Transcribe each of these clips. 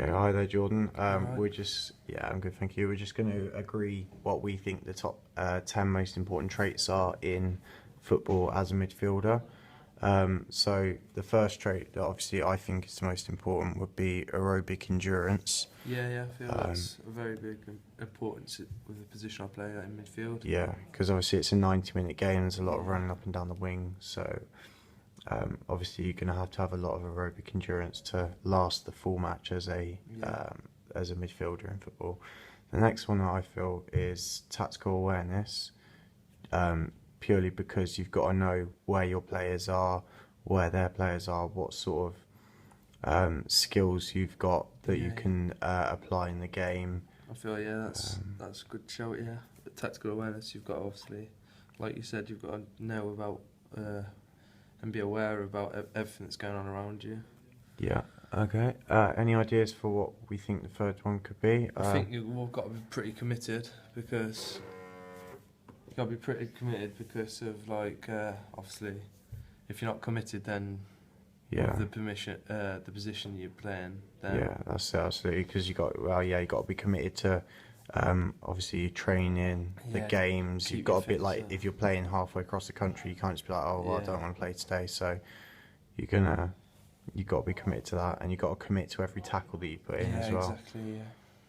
Okay, hi there, Jordan. Alright. I'm good, thank you. We're just going to agree what we think the top 10 most important traits are in football as a midfielder. So the first trait that obviously I think is the most important would be aerobic endurance. Yeah, I feel Um, that's a very big importance with the position I play in midfield. yeah, because obviously it's a 90-minute game. There's a lot of Yeah. running up and down the wing, so obviously you're going to have a lot of aerobic endurance to last the full match Yeah. as a midfielder in football. The next one that I feel is tactical awareness, purely because you've got to know where your players are, where their players are, what sort of skills you've got that you Yeah. can apply in the game. I feel that's a good shout. Yeah, the tactical awareness. You've got to obviously, like you said, you've got to know about and be aware about everything that's going on around you. Yeah. Okay. Any ideas for what we think the third one could be? I think you've all got to be pretty committed because of obviously if you're not committed then Yeah. with the position you're playing, then Yeah, that's it, absolutely. Because you got to be committed to, obviously your training, the Yeah, games. You've keep got your to be fit, like, if you're playing halfway across the country, you can't just be like, oh, well, I Yeah. don't want to play today. So you got to be committed to that, and you got to commit to every tackle that you put in as well. Exactly.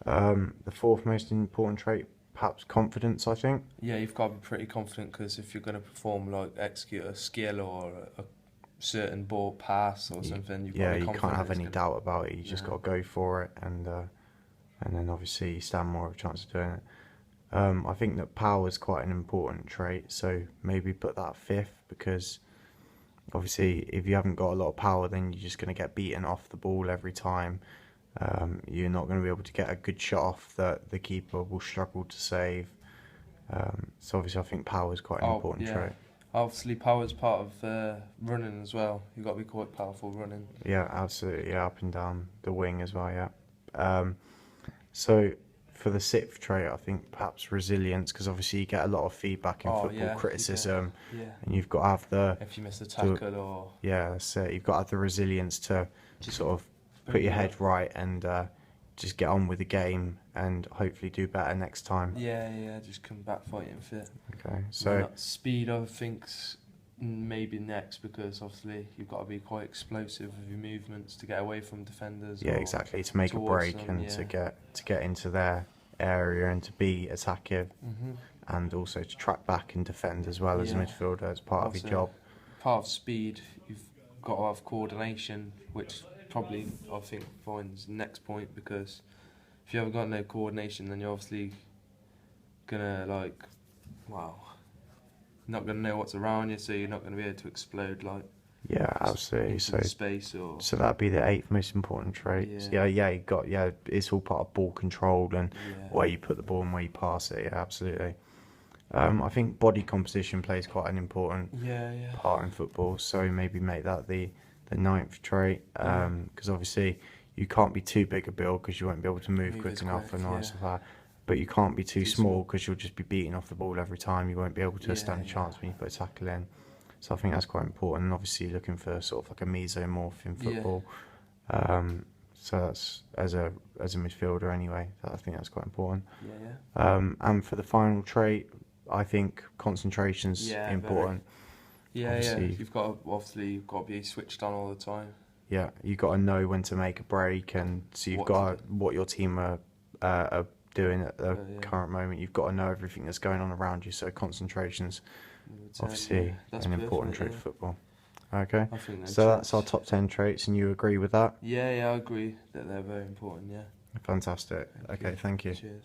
Yeah. The fourth most important trait, perhaps confidence. I think. Yeah, you've got to be pretty confident because if you're going to perform, like execute a skill or a certain ball pass or something, you've got to be You confident can't have it's any gonna- doubt about it. You just No. got to go for it, and then obviously you stand more of a chance of doing it. I think that power is quite an important trait, so maybe put that fifth, because obviously if you haven't got a lot of power, then you're just going to get beaten off the ball every time. You're not going to be able to get a good shot off that the keeper will struggle to save. So obviously I think power is quite an important trait. Obviously, power's part of running as well. You've got to be quite powerful running. Yeah, absolutely. Yeah, up and down the wing as well. Yeah. So for the sixth trait, I think perhaps resilience, because obviously you get a lot of feedback in football, criticism, Yeah. and you've got to have the If you miss a tackle or that's it. You've got to have the resilience to Just sort of put your head right and just get on with the game and hopefully do better next time. just come back fighting fit. Okay, So so speed, I think's maybe next because obviously you've got to be quite explosive with your movements to get away from defenders. yeah, or exactly, to make a towards break them, and yeah. to get into their area and to be attacking, Mhm. and also to track back and defend as well as a Yeah. midfielder as part of your Also, job. Part of speed, you've got to have coordination, which probably I think finds next point because if you haven't got no coordination, then you're obviously gonna not gonna know what's around you, so you're not gonna be able to explode Yeah, absolutely. into So the space or so that'd be the eighth most important trait. It's all part of ball control and where you put the ball and where you pass it. Yeah, absolutely. I think body composition plays quite an important part in football, so maybe make that the ninth trait, because obviously you can't be too big a build because you won't be able to move quick enough and all that stuff like that. But you can't be too small because you'll just be beating off the ball every time. You won't be able to stand a chance when you put a tackle in. So I think that's quite important. And obviously looking for sort of like a mesomorph in football. So that's as a midfielder anyway. I think that's quite important. And for the final trait, I think concentration's important. Obviously, You've got to be switched on all the time. Yeah, you've got to know when to make a break, and so you've got what your team are doing at the current moment. You've got to know everything that's going on around you. So concentration's obviously an important trait for football. Okay, so that's our top 10 traits, and you agree with that? Yeah, I agree that they're very important. Yeah. Fantastic. Okay, thank you. Cheers.